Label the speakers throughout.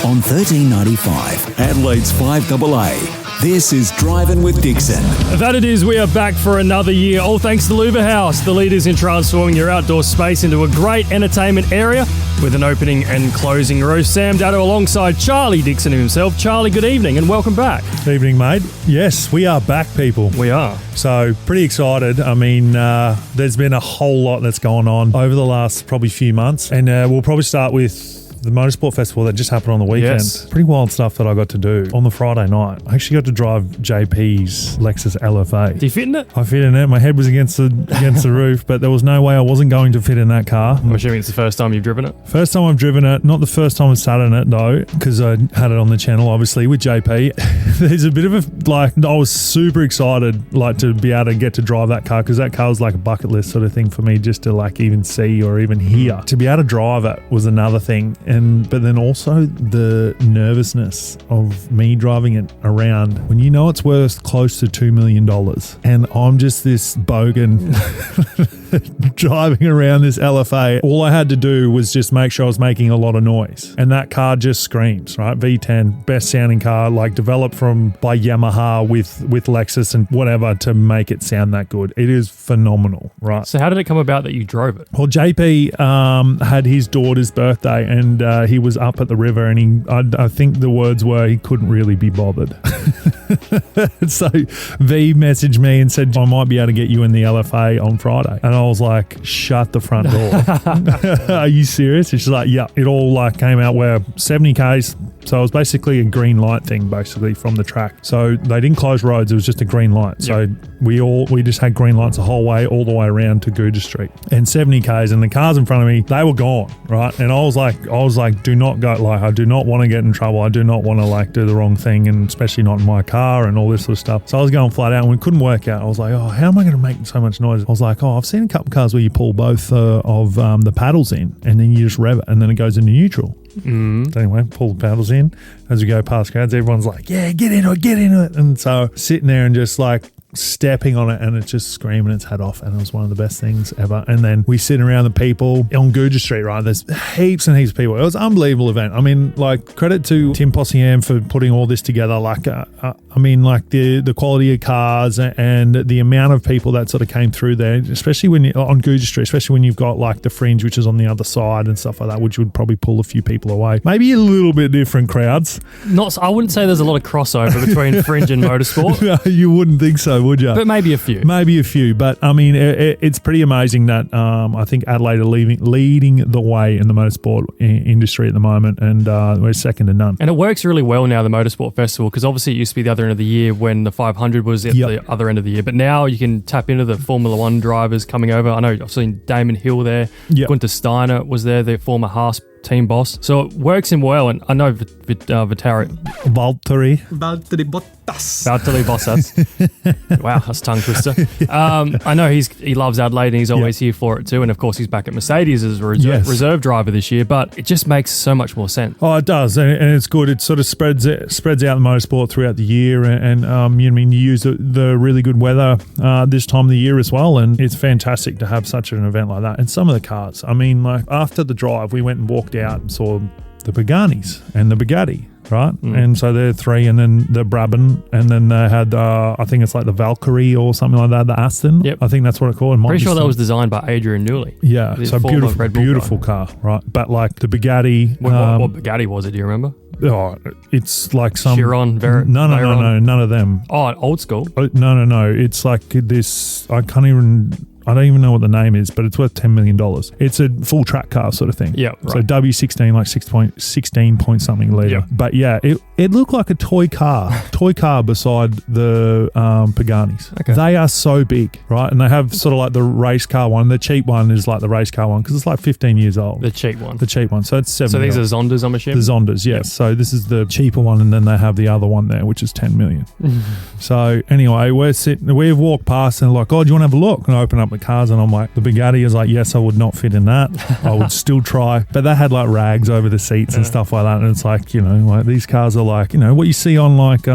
Speaker 1: on 1395, Adelaide's 5AA. This is Driving with DIXON.
Speaker 2: That it is, we are back for another year. All thanks to Louvre House, the leaders in transforming your outdoor space into a great entertainment area with an opening and closing row. Sam Datto alongside Charlie Dixon himself. Charlie, good evening and welcome back.
Speaker 3: Good evening, mate. Yes, we are back, people.
Speaker 2: We are.
Speaker 3: So, pretty excited. I mean, there's been a whole lot that's gone on over the last probably few months. And we'll probably start with the Motorsport Festival that just happened on the weekend.
Speaker 2: Yes.
Speaker 3: Pretty wild stuff that I got to do on the Friday night. I actually got to drive JP's Lexus LFA.
Speaker 2: Do you fit in it?
Speaker 3: I fit in it. My head was against the roof, but there was no way I wasn't going to fit in that car.
Speaker 2: I'm assuming it's the first time you've driven it?
Speaker 3: First time I've driven it. Not the first time I've sat in it, though, because I had it on the channel, obviously, with JP. There's a bit of a, I was super excited, to be able to get to drive that car, because that car was like a bucket list sort of thing for me, just to even see or even hear. To be able to drive it was another thing. But then also the nervousness of me driving it around when you know it's worth close to $2 million and I'm just this bogan driving around this LFA. All I had to do was just make sure I was making a lot of noise, and that car just screams, right? V10, best sounding car, developed by Yamaha with Lexus and whatever to make it sound that good. It is phenomenal, right?
Speaker 2: So how did it come about that you drove it?
Speaker 3: Well, JP had his daughter's birthday, and he was up at the river, and I think the words were he couldn't really be bothered. So V messaged me and said, I might be able to get you in the LFA on Friday. And I was like, shut the front door. Are you serious? And she's like, yeah. It all came out where 70 Ks. So it was basically a green light thing, basically, from the track. So they didn't close roads. It was just a green light. Yep. So we just had green lights the whole way, all the way around to Gooja Street. And 70 Ks, and the cars in front of me, they were gone, right? And I was like, do not go, I do not want to get in trouble. I do not want to do the wrong thing, and especially not in my car and all this sort of stuff. So I was going flat out, and we couldn't work out. I was like, how am I going to make so much noise? I was like, I've seen a couple of cars where you pull both of the paddles in, and then you just rev it, and then it goes into neutral. So anyway, pull the paddles in as we go past crowds. Everyone's like, yeah, get into it. And so sitting there and just stepping on it, and it's just screaming its head off, and it was one of the best things ever. And then we sit around the people on Gooja Street, right? There's heaps and heaps of people. It was an unbelievable event. I mean, credit to Tim Possiam for putting all this together. The quality of cars and the amount of people that sort of came through there, especially when on Gooja Street, especially when you've got the fringe, which is on the other side and stuff like that, which would probably pull a few people away. Maybe a little bit different crowds.
Speaker 2: I wouldn't say there's a lot of crossover between fringe and motorsport.
Speaker 3: No, you wouldn't think so, would you?
Speaker 2: But maybe a few.
Speaker 3: But I mean, it's pretty amazing that I think Adelaide are leading the way in the motorsport industry at the moment, and we're second to none.
Speaker 2: And it works really well now, the Motorsport Festival, because obviously it used to be the other end of the year when the 500 was at the other end of the year. But now you can tap into the Formula One drivers coming over. I know I've seen Damon Hill there. Yep. Gunther Steiner was there, the former Haas team boss. So it works in well, and I know Valtteri Bottas. Wow, that's a tongue twister. I know he loves Adelaide, and he's always here for it too. And of course, he's back at Mercedes as a reserve driver this year. But it just makes so much more sense.
Speaker 3: Oh, it does, and it's good. It sort of spreads out the motorsport throughout the year, and you use the really good weather this time of the year as well. And it's fantastic to have such an event like that. And some of the cars, I mean, after the drive, we went and walked out and saw the Pagani's and the Bugatti, right? And so they're three, and then the Brabham, and then they had, I think it's the Valkyrie or something like that, the Aston. Yep. I think that's what it's called.
Speaker 2: Pretty sure that was designed by Adrian Newey.
Speaker 3: Yeah, so beautiful car, right? But the Bugatti.
Speaker 2: What Bugatti was it, do you remember?
Speaker 3: Oh, it's some
Speaker 2: Chiron,
Speaker 3: no, none of them.
Speaker 2: Oh, old school.
Speaker 3: No. It's this. I don't even know what the name is, but it's worth $10 million. It's a full track car sort of thing.
Speaker 2: Yeah, right.
Speaker 3: So W16, 16 point something litre. Yep. But yeah, it looked like a toy car beside the Pagani's. Okay. They are so big, right? And they have sort of the race car one. The cheap one is the race car one, because it's 15 years old.
Speaker 2: The cheap one.
Speaker 3: So it's $7
Speaker 2: So these are Zondas, I'm assuming?
Speaker 3: The Zondas, yes. Yep. So this is the cheaper one, and then they have the other one there, which is $10 million. So anyway, we've walked past and oh, do you want to have a look? And I open up the cars, and I'm like, the Bugatti is like, yes, I would not fit in that. I would still try. But they had like rags over the seats and stuff like that. And it's like, like these cars are like, what you see on like,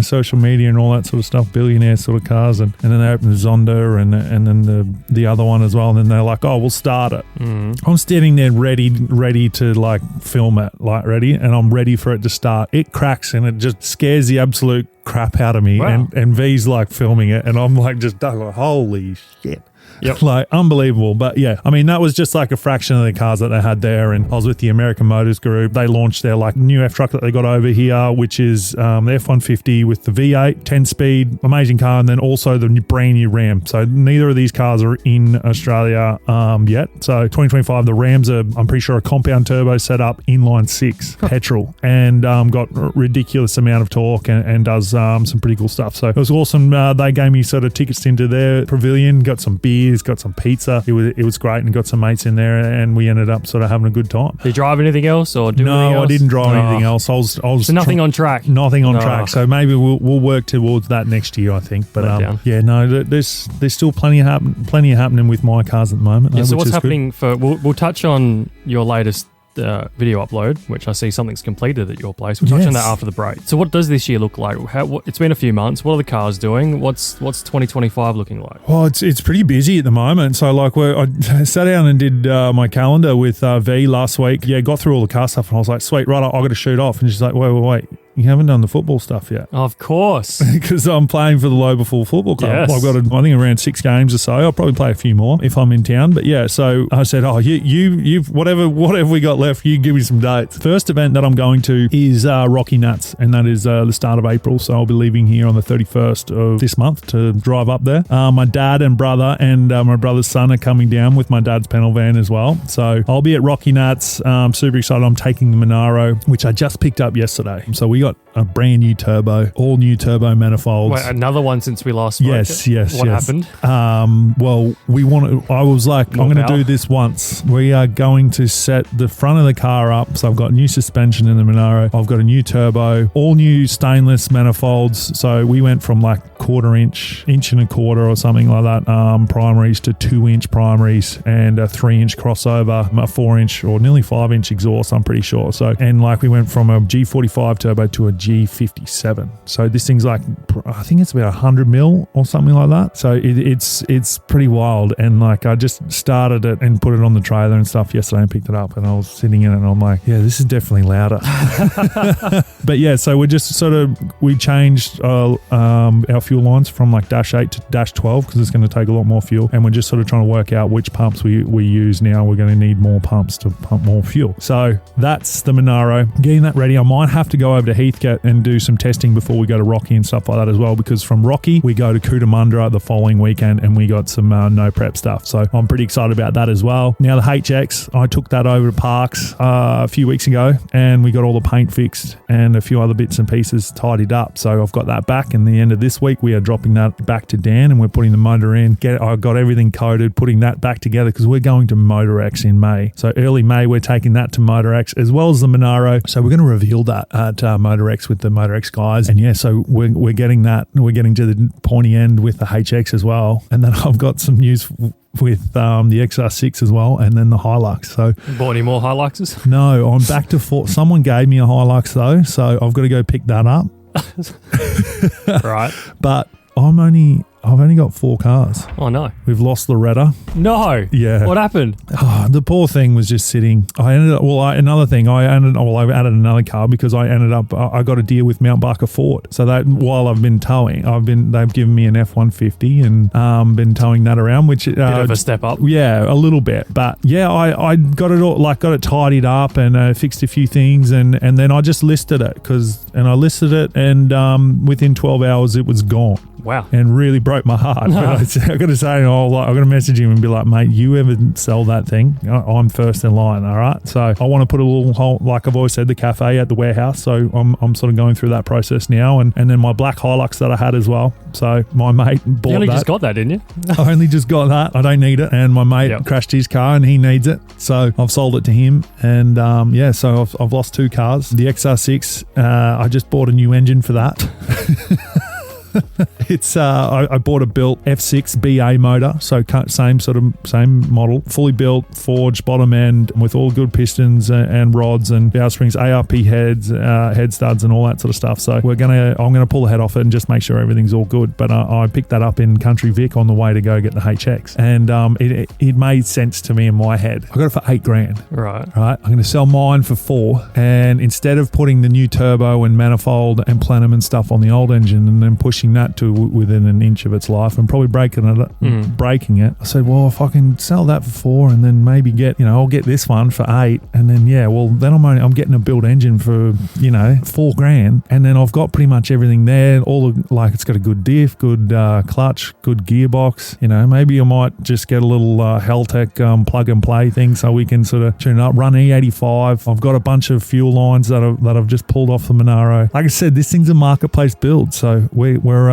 Speaker 3: social media and all that sort of stuff, billionaire sort of cars. And then they open the Zonda and then the other one as well. And then they're like, oh, we'll start it. I'm standing there ready to like film it, like ready. And I'm ready for it to start. It cracks and it just scares the absolute crap out of me.
Speaker 2: Wow.
Speaker 3: And V's like filming it. And I'm like, just like, holy shit.
Speaker 2: Yep.
Speaker 3: Like unbelievable. But yeah, I mean, that was just like a fraction of the cars that they had there. And I was with the American Motors Group. They launched their like new F truck that they got over here, which is the F-150 with the V8, 10-speed, amazing car. And then also the brand new Ram. So neither of these cars are in Australia yet. So 2025, the Rams are, I'm pretty sure, a compound turbo setup, inline 6 petrol, and got a ridiculous amount of torque and does some pretty cool stuff. So it was awesome. They gave me sort of tickets into their pavilion, got some beers, got some pizza. It was great, and got some mates in there, and we ended up sort of having a good time.
Speaker 2: Did you drive anything else or do anything else?
Speaker 3: No, I didn't drive anything else. I was
Speaker 2: so nothing on track.
Speaker 3: Nothing on track. So maybe we'll work towards that next year, I think. But yeah, no, there's still plenty happening with my cars at the moment.
Speaker 2: Yeah, so what's happening for? We'll touch on your latest video upload, which I see something's completed at your place. We'll touch on that after the break. So what does this year look like? It's been a few months. What are the cars doing? What's 2025 looking like?
Speaker 3: Well, it's pretty busy at the moment. So like I sat down and did my calendar with V last week. Yeah, got through all the car stuff, and I was like, sweet, right, I got to shoot off. And she's like, wait. You haven't done the football stuff yet.
Speaker 2: Of course.
Speaker 3: Because I'm playing for the Louvre Football Club.
Speaker 2: Yes.
Speaker 3: I've got, I think, around 6 games or so. I'll probably play a few more if I'm in town. But yeah, so I said, you've whatever we got left, you give me some dates. First event that I'm going to is Rocky Nuts, and that is the start of April. So I'll be leaving here on the 31st of this month to drive up there. My dad and brother and my brother's son are coming down with my dad's panel van as well. So I'll be at Rocky Nuts. Super excited. I'm taking the Monaro, which I just picked up yesterday. So we got a brand new turbo, all new turbo manifolds.
Speaker 2: Wait, another one since we last spoke?
Speaker 3: Yes.
Speaker 2: What happened?
Speaker 3: Well, I was like, I'm going to do this once. We are going to set the front of the car up. So I've got new suspension in the Monaro. I've got a new turbo, all new stainless manifolds. So we went from like 1/4 inch and a quarter or something like that, primaries to 2-inch primaries and a 3-inch crossover, a 4-inch or nearly 5-inch exhaust, I'm pretty sure. So, and like we went from a G45 turbo to a G57. So this thing's like, I think it's about 100 mil or something like that. So it's pretty wild. And like I just started it and put it on the trailer and stuff yesterday and picked it up, and I was sitting in it and I'm like, yeah, this is definitely louder. But yeah, so we changed our fuel lines from like -8 to -12 because it's going to take a lot more fuel, and we're just sort of trying to work out which pumps we use now. We're going to need more pumps to pump more fuel. So that's the Monaro. Getting that ready. I might have to go over to Heathcote and do some testing before we go to Rocky and stuff like that as well, because from Rocky we go to Cootamundra the following weekend, and we got some no prep stuff. So I'm pretty excited about that as well. Now the HX, I took that over to Parks a few weeks ago, and we got all the paint fixed and a few other bits and pieces tidied up. So I've got that back, and the end of this week we are dropping that back to Dan, and we're putting the motor in. I got everything coated, putting that back together because we're going to MotorX in May. So early May we're taking that to MotorX as well as the Monaro. So we're going to reveal that at MotorX with the MotorX guys. And yeah, so we're getting that. We're getting to the pointy end with the HX as well. And then I've got some news with the XR6 as well, and then the Hilux. So
Speaker 2: bought any more Hiluxes?
Speaker 3: No, I'm back to 4. Someone gave me a Hilux though, so I've got to go pick that up.
Speaker 2: Right.
Speaker 3: But I've only got 4 cars.
Speaker 2: Oh, no.
Speaker 3: We've lost Loretta.
Speaker 2: No.
Speaker 3: Yeah.
Speaker 2: What happened?
Speaker 3: Oh, the poor thing was just sitting. I added another car because I got a deal with Mount Barker Ford. So that while I've been towing, they've given me an F-150 and been towing that around, which
Speaker 2: bit of a step up.
Speaker 3: Yeah, a little bit. But yeah, I got it all, got it tidied up and fixed a few things, and then I just listed it and within 12 hours it was gone.
Speaker 2: Wow.
Speaker 3: And really broke my heart. But I got to say, I got to message him and be like, mate, you ever sell that thing? I'm first in line, all right? So I want to put a little hole, like I've always said, the cafe at the warehouse. So I'm sort of going through that process now. And then my black Hilux that I had as well. So my mate bought that.
Speaker 2: You only just got that, didn't you?
Speaker 3: I only just got that. I don't need it. And my mate crashed his car and he needs it. So I've sold it to him. And so I've lost 2 cars. The XR6, I just bought a new engine for that. It's I bought a built F6 BA motor, so same model, fully built, forged bottom end with all good pistons and rods and valve springs, ARP heads, head studs, and all that sort of stuff. So I'm gonna pull the head off it and just make sure everything's all good. But I picked that up in Country Vic on the way to go get the HX, and it made sense to me in my head. I got it for $8,000. Right. I'm going to sell mine for $4,000, and instead of putting the new turbo and manifold and plenum and stuff on the old engine and then pushing that to within an inch of its life and probably breaking it, I said, well, if I can sell that for $4,000 and then maybe I'll get this one for $8,000, and then then I'm getting a built engine for $4,000, and then I've got pretty much everything there. It's got a good diff, good clutch, good gearbox. Maybe I might just get a little Heltec plug and play thing so we can sort of tune it up. Run E85. I've got a bunch of fuel lines that I've just pulled off the Monaro. Like I said, this thing's a marketplace build, so we're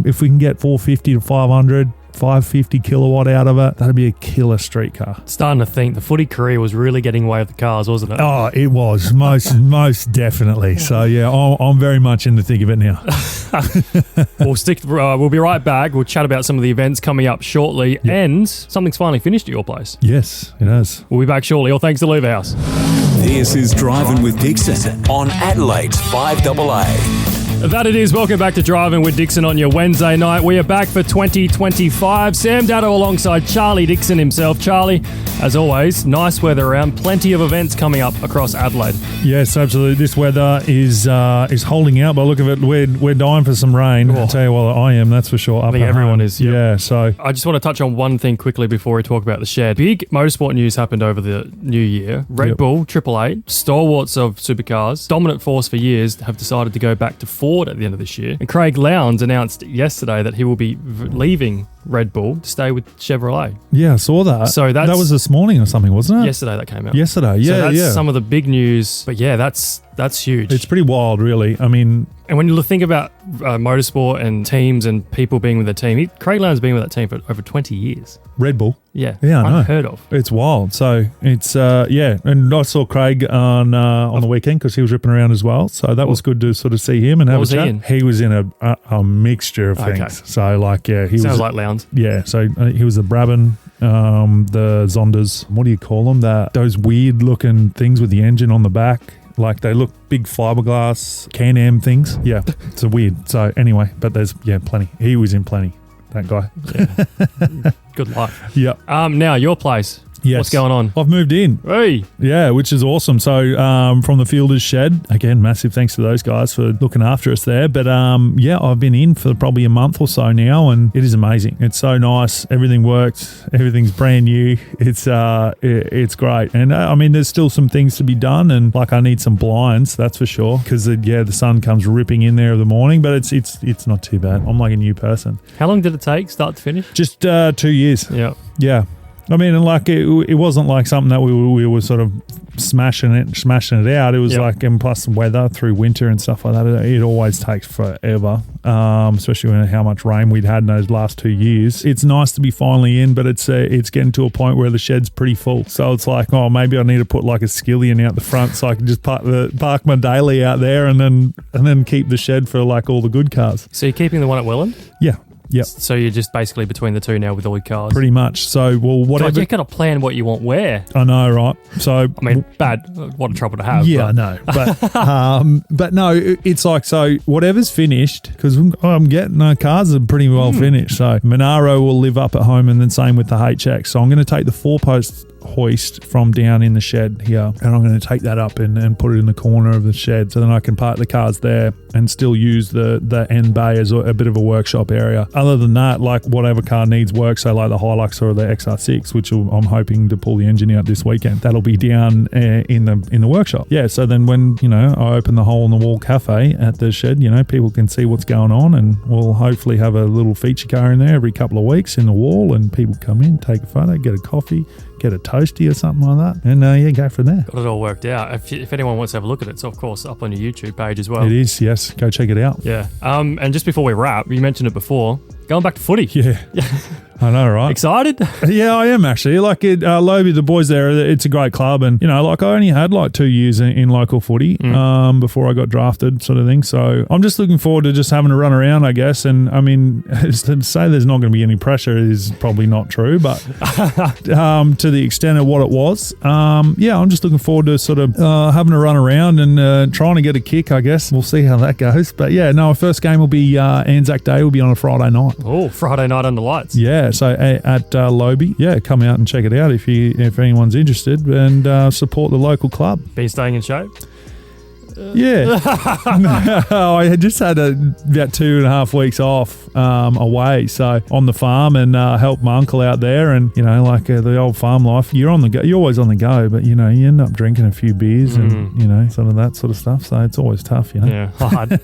Speaker 3: if we can get 450 to 550 kilowatt out of it, that'd be a killer street car.
Speaker 2: Starting to think the footy career was really getting away with the cars, wasn't it?
Speaker 3: Oh, it was most definitely. So yeah, I'm very much in the thick of it now.
Speaker 2: We'll be right back. We'll chat about some of the events coming up shortly, and something's finally finished at your place.
Speaker 3: Yes, it has.
Speaker 2: We'll be back shortly. All thanks to Louvre House.
Speaker 1: This is Driving with Dixon on Adelaide's 5AA.
Speaker 2: That it is. Welcome back to Driving with Dixon on your Wednesday night. We are back for 2025. Sam Datto alongside Charlie Dixon himself. Charlie, as always, nice weather around. Plenty of events coming up across Adelaide.
Speaker 3: Yes, absolutely. This weather is holding out. By the look of it, we're dying for some rain. I'll tell you what, I am. That's for sure.
Speaker 2: I think everyone is. Yep.
Speaker 3: Yeah. So
Speaker 2: I just want to touch on one thing quickly before we talk about the shed. Big motorsport news happened over the new year. Red Bull 888, stalwarts of supercars, dominant force for years, have decided to go back to Ford at the end of this year. And Craig Lowndes announced yesterday that he will be leaving Red Bull to stay with Chevrolet.
Speaker 3: Yeah, I saw that.
Speaker 2: So that
Speaker 3: was this morning or something, wasn't it?
Speaker 2: Yesterday that came out.
Speaker 3: Yesterday, yeah.
Speaker 2: So that's some of the big news. But yeah, that's huge.
Speaker 3: It's pretty wild, really. I mean,
Speaker 2: and when you think about motorsport and teams and people being with the team, Craig Lowndes has been with that team for over 20 years.
Speaker 3: Red Bull.
Speaker 2: Yeah,
Speaker 3: I know.
Speaker 2: Unheard of.
Speaker 3: It's wild. So it's and I saw Craig on the weekend because he was ripping around as well. So that was good to sort of see him and have a chat. He was in a mixture of things. So he
Speaker 2: sounds like Lowndes.
Speaker 3: Yeah. So he was the Brabham, the Zonders. What do you call them? Those weird looking things with the engine on the back. Like they look big fiberglass Can-Am things. Yeah, it's a weird. So anyway, but there's plenty. He was in plenty. That guy.
Speaker 2: Yeah. Good luck.
Speaker 3: Yeah.
Speaker 2: Now your place.
Speaker 3: Yes.
Speaker 2: What's going on?
Speaker 3: I've moved in.
Speaker 2: Hey.
Speaker 3: Yeah, which is awesome. So from the Fielder's Shed, again, massive thanks to those guys for looking after us there. But I've been in for probably a month or so now, and it is amazing. It's so nice. Everything works. Everything's brand new. It's great. And I mean, there's still some things to be done, and like I need some blinds, that's for sure, because the sun comes ripping in there in the morning. But it's not too bad. I'm like a new person.
Speaker 2: How long did it take, start to finish?
Speaker 3: Just 2 years.
Speaker 2: Yeah.
Speaker 3: Yeah. I mean, like it wasn't like something that we were sort of smashing it out. It was and plus weather through winter and stuff like that. It always takes forever, especially when how much rain we'd had in those last 2 years. It's nice to be finally in, but it's getting to a point where the shed's pretty full. So it's like, maybe I need to put like a skillion out the front so I can just park my daily out there and then keep the shed for like all the good cars.
Speaker 2: So you're keeping the one at Welland?
Speaker 3: Yeah. Yep.
Speaker 2: So you're just basically between the two now with all your cars?
Speaker 3: Pretty much. So, whatever.
Speaker 2: So you've got to plan what you want where.
Speaker 3: I know, right? So,
Speaker 2: I mean, bad. What a trouble to have.
Speaker 3: Yeah, I know. But no, it's like, so whatever's finished, because I'm getting, cars are pretty well finished. So, Monaro will live up at home, and then same with the HX. So, I'm going to take the 4-post hoist from down in the shed here, and I'm going to take that up and put it in the corner of the shed, so then I can park the cars there and still use the end bay as a bit of a workshop area. Other than that, like whatever car needs work, so like the Hilux or the XR6, which I'm hoping to pull the engine out this weekend, that'll be down in the workshop. Yeah, so then when I open the hole in the wall cafe at the shed, people can see what's going on, and we'll hopefully have a little feature car in there every couple of weeks in the wall, and people come in, take a photo, get a coffee, get a toasty or something like that, and go from there.
Speaker 2: Got it all worked out. If anyone wants to have a look at it, it's of course up on your YouTube page as well.
Speaker 3: It is, yes. Go check it out.
Speaker 2: Yeah. And just before we wrap, you mentioned it before, going back to footy.
Speaker 3: Yeah. I know, right?
Speaker 2: Excited?
Speaker 3: Yeah, I am actually. Like Lobe, the boys there, it's a great club. And, I only had like 2 years in local footy before I got drafted sort of thing. So I'm just looking forward to just having a run around, I guess. And I mean, to say there's not going to be any pressure is probably not true. But to the extent of what it was, I'm just looking forward to sort of having a run around and trying to get a kick, I guess. We'll see how that goes. But yeah, no, our first game will be Anzac Day. Will be on a Friday night.
Speaker 2: Oh, Friday night under lights.
Speaker 3: Yeah, so at Lobe. Yeah, come out and check it out if anyone's interested, and support the local club.
Speaker 2: Been staying in shape?
Speaker 3: Yeah. I had just had about 2.5 weeks off away, so on the farm, and helped my uncle out there, and the old farm life, you're on the go, you're always on the go, but you end up drinking a few beers and sort of that sort of stuff, so it's always tough. Yeah, hard.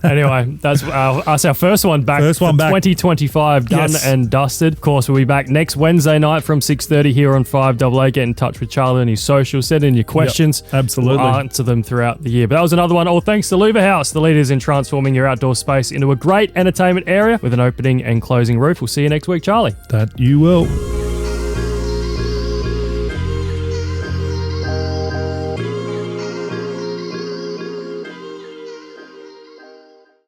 Speaker 2: Anyway, that's our first one back. 2025 done and dusted. Of course, we'll be back next Wednesday night from 6:30 here on 5AA. Get in touch with Charlie on his social, send in your questions.
Speaker 3: Yep, absolutely.
Speaker 2: We'll answer them throughout the year. But that was another one, all thanks to Louvre House, the leaders in transforming your outdoor space into a great entertainment area with an opening and closing roof. We'll see you next week, Charlie.
Speaker 3: That you will.